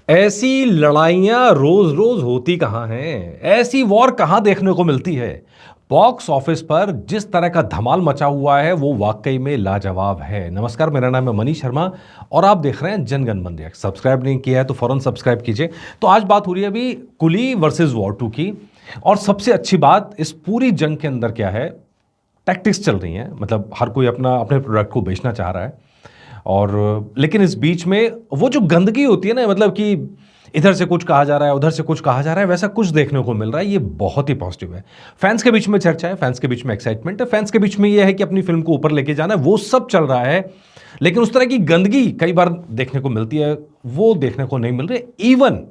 ऐसी लड़ाइयाँ रोज-रोज होती कहाँ हैं? ऐसी वॉर कहाँ देखने को मिलती है? बॉक्स ऑफिस पर जिस तरह का धमाल मचा हुआ है, वो वाक़ई में लाजवाब है। नमस्कार, मेरा नाम है मनीष शर्मा और आप देख रहे हैं जनगण मन रिएक्ट। सब्सक्राइब नहीं किया है तो फ़ौरन सब्सक्राइब कीजिए। तो आज बात हो रही है अभी कुली वर्सेस वॉर 2 की और सबसे अच्छी बात इस पूरी जंग के अंदर क्या है, टैक्टिक्स चल रही हैं। मतलब हर कोई अपना अपने प्रोडक्ट को बेचना चाह रहा है। और लेकिन इस बीच में वो जो गंदगी होती है ना, मतलब कि इधर से कुछ कहा जा रहा है, उधर से कुछ कहा जा रहा है, वैसा कुछ देखने को मिल रहा है। ये बहुत ही पॉजिटिव है। फैंस के बीच में चर्चा है, फैंस के बीच में एक्साइटमेंट है, फैंस के बीच में ये है कि अपनी फिल्म को ऊपर लेके जाना है, वो सब चल रहा है। लेकिन उस तरह की गंदगी कई बार देखने को मिलती है, वो देखने को नहीं मिल रही। इवन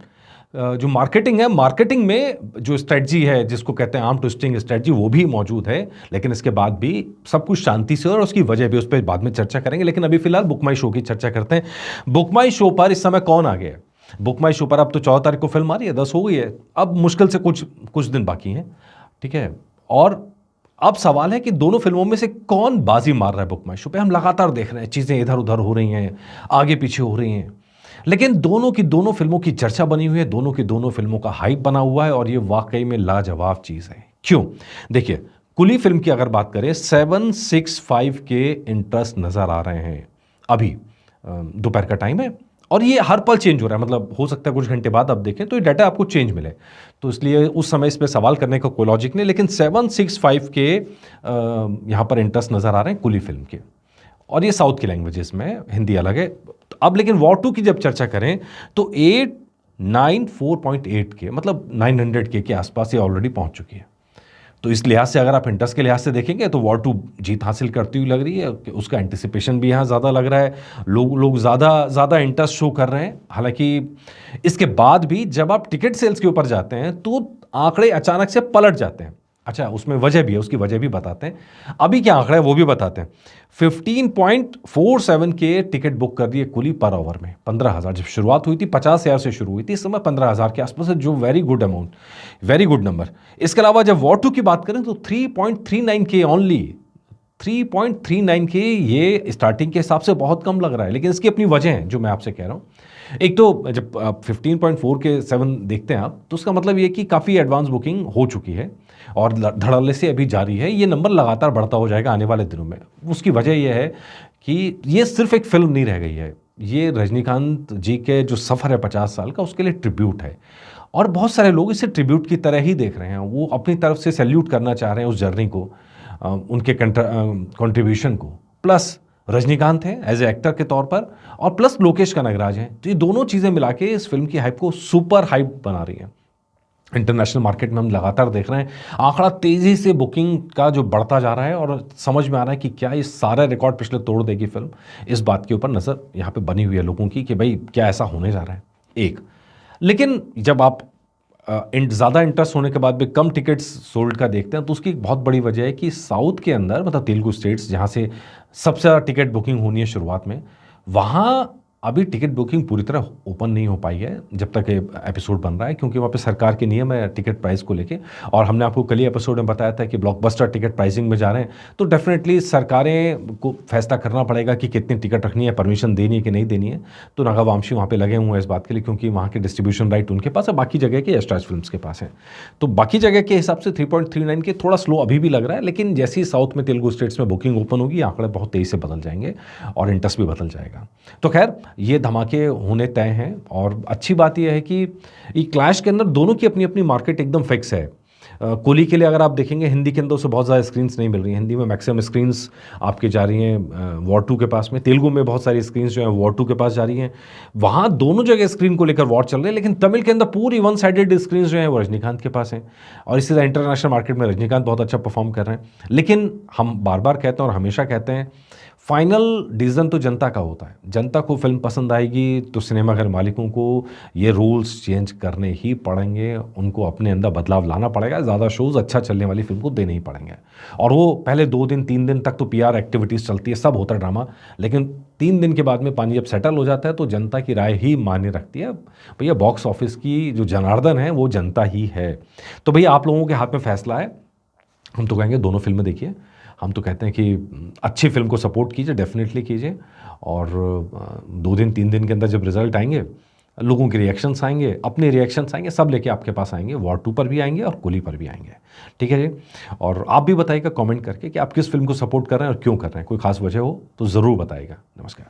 जो मार्केटिंग है, मार्केटिंग में जो स्ट्रेटजी है, जिसको कहते हैं आर्म ट्विस्टिंग स्ट्रेटजी, वो भी मौजूद है। लेकिन इसके बाद भी सब कुछ शांति से, और उसकी वजह भी उस पर बाद में चर्चा करेंगे। लेकिन अभी फिलहाल बुक माई शो की चर्चा करते हैं। बुक माई शो पर इस समय कौन आ गया है? बुक माई शो पर अब तो 14 तारीख को फिल्म आ रही है, 10 हो गई है, अब मुश्किल से कुछ कुछ दिन बाकी हैं। ठीक है। और अब सवाल है कि दोनों फिल्मों में से कौन बाजी मार रहा है। बुक माई शो पे हम लगातार देख रहे हैं, चीज़ें इधर उधर हो रही हैं, आगे पीछे हो रही हैं। लेकिन दोनों की दोनों फिल्मों की चर्चा बनी हुई है, दोनों की दोनों फिल्मों का हाइप बना हुआ है और ये वाकई में लाजवाब चीज़ है। क्यों? देखिए, कुली फिल्म की अगर बात करें, 765 के इंटरेस्ट नज़र आ रहे हैं अभी। दोपहर का टाइम है और ये हर पल चेंज हो रहा है। मतलब हो सकता है कुछ घंटे बाद आप देखें तो ये डाटा आपको चेंज मिले, तो इसलिए उस समय इस पर सवाल करने का कोई लॉजिक नहीं। लेकिन 765 के यहाँ पर इंटरेस्ट नज़र आ रहे हैं कुली फिल्म के, और ये साउथ की लैंग्वेजेस में, हिंदी अलग है। तो अब लेकिन वॉर 2 की जब चर्चा करें तो 894.8 के, मतलब 900 के आसपास ये ऑलरेडी पहुंच चुकी है। तो इस लिहाज से अगर आप इंटरेस्ट के लिहाज से देखेंगे तो वॉर 2 जीत हासिल करती हुई लग रही है कि उसका एंटिसिपेशन भी यहाँ ज़्यादा लग रहा है। लोग ज़्यादा ज़्यादा इंटरेस्ट शो कर रहे हैं। हालांकि इसके बाद भी जब आप टिकट सेल्स के ऊपर जाते हैं तो आंकड़े अचानक से पलट जाते हैं। अच्छा, उसमें वजह भी है, उसकी वजह भी बताते हैं। अभी क्या आंकड़ा है वो भी बताते हैं। 15.47 के टिकट बुक कर दिए कुली पर आवर में। 15,000 जब शुरुआत हुई थी, 50,000 से शुरू हुई थी, इस समय 15,000 के आसपास है, जो very good amount, very good number. इसके अलावा जब वॉर 2 की बात करें तो 3.39 के ओनली, 3.39 के, ये स्टार्टिंग के हिसाब से बहुत कम लग रहा है। लेकिन इसकी अपनी वजह है जो मैं आपसे कह रहा हूँ। एक तो जब आप 15.4 के 7 देखते हैं आप, तो उसका मतलब ये कि काफ़ी एडवांस बुकिंग हो चुकी है और धड़ल्ले से अभी जारी है। ये नंबर लगातार बढ़ता हो जाएगा आने वाले दिनों में। उसकी वजह यह है कि ये सिर्फ एक फिल्म नहीं रह गई है, ये रजनीकांत जी के जो सफ़र है 50 साल का, उसके लिए ट्रिब्यूट है। और बहुत सारे लोग इसे ट्रिब्यूट की तरह ही देख रहे हैं। वो अपनी तरफ से सैल्यूट करना चाह रहे हैं उस जर्नी को, उनके कंट्रीब्यूशन को। प्लस रजनीकांत है एज ए एक्टर के तौर पर, और प्लस लोकेश कनगराज हैं। तो ये दोनों चीज़ें मिला के इस फिल्म की हाइप को सुपर हाइप बना रही हैं। इंटरनेशनल मार्केट में हम लगातार देख रहे हैं आंकड़ा तेज़ी से बुकिंग का जो बढ़ता जा रहा है, और समझ में आ रहा है कि क्या ये सारे रिकॉर्ड पिछले तोड़ देगी फिल्म। इस बात के ऊपर नज़र यहाँ पे बनी हुई है लोगों की कि भाई क्या ऐसा होने जा रहा है। एक, लेकिन जब आप ज़्यादा इंटरेस्ट होने के बाद भी कम टिकट्स सोल्ड का देखते हैं तो उसकी एक बहुत बड़ी वजह है कि साउथ के अंदर, मतलब तेलुगु स्टेट्स जहाँ से सबसे ज़्यादा टिकट बुकिंग होनी है शुरुआत में, वहाँ अभी टिकट बुकिंग पूरी तरह ओपन नहीं हो पाई है जब तक ये एपिसोड बन रहा है, क्योंकि वहाँ पे सरकार के नियम है टिकट प्राइस को लेके। और हमने आपको कल ही एपिसोड में बताया था कि ब्लॉकबस्टर टिकट प्राइसिंग में जा रहे हैं, तो डेफिनेटली सरकारें को फैसला करना पड़ेगा कि कितनी टिकट रखनी है, परमिशन देनी है कि नहीं देनी है। तो नागावामशी वहाँ पे लगे हुए हैं इस बात के लिए, क्योंकि वहाँ के डिस्ट्रीब्यूशन राइट उनके पास है, बाकी जगह के एस्ट्राज फिल्म्स के पास है। तो बाकी जगह के हिसाब से 3.39 के थोड़ा स्लो अभी भी लग रहा है, लेकिन जैसे ही साउथ में तेलुगु स्टेट्स में बुकिंग ओपन होगी, आंकड़े बहुत तेज़ी से बदल जाएंगे और इंटरेस्ट भी बदल जाएगा। तो खैर, ये धमाके होने तय हैं। और अच्छी बात यह है कि ये क्लैश के अंदर दोनों की अपनी अपनी मार्केट एकदम फिक्स है। कुली के लिए अगर आप देखेंगे, हिंदी के अंदर उसे बहुत ज़्यादा स्क्रीन्स नहीं मिल रही हैं। हिंदी में मैक्सिमम स्क्रीन्स आपके जा रही हैं वॉर 2 के पास में। तेलुगु में बहुत सारी स्क्रीन्स जो हैं वॉर 2 के पास जा रही हैं। वहाँ दोनों जगह स्क्रीन को लेकर वॉर चल रहे हैं। लेकिन तमिल के अंदर पूरी वन साइडेड स्क्रीन्स जो हैं वो रजनीकांत के पास हैं, और इसी तरह इंटरनेशनल मार्केट में रजनीकांत बहुत अच्छा परफॉर्म कर रहे हैं। लेकिन हम बार बार कहते हैं और हमेशा कहते हैं, फाइनल डिसीजन तो जनता का होता है। जनता को फिल्म पसंद आएगी तो सिनेमाघर मालिकों को ये रूल्स चेंज करने ही पड़ेंगे, उनको अपने अंदर बदलाव लाना पड़ेगा। ज़्यादा शोज़ अच्छा चलने वाली फिल्म को देने ही पड़ेंगे। और वो पहले 2 दिन 3 दिन तक तो पीआर एक्टिविटीज़ चलती है, सब होता है ड्रामा, लेकिन 3 दिन के बाद में पानी जब सेटल हो जाता है तो जनता की राय ही मायने रखती है। भैया बॉक्स ऑफिस की जो जनार्दन है वो जनता ही है। तो भैया आप लोगों के हाथ में फैसला है। हम तो कहेंगे दोनों फिल्में देखिए। हम तो कहते हैं कि अच्छी फिल्म को सपोर्ट कीजिए, डेफिनेटली कीजिए। और 2 दिन 3 दिन के अंदर जब रिजल्ट आएंगे लोगों के रिएक्शंस आएंगे, अपने रिएक्शंस आएंगे, सब लेके आपके पास आएंगे। वॉर 2 पर भी आएंगे और कुली पर भी आएंगे। ठीक है जी। और आप भी बताइएगा कमेंट करके कि आप किस फिल्म को सपोर्ट कर रहे हैं और क्यों कर रहे हैं। कोई खास वजह हो तो ज़रूर बताइएगा। नमस्कार।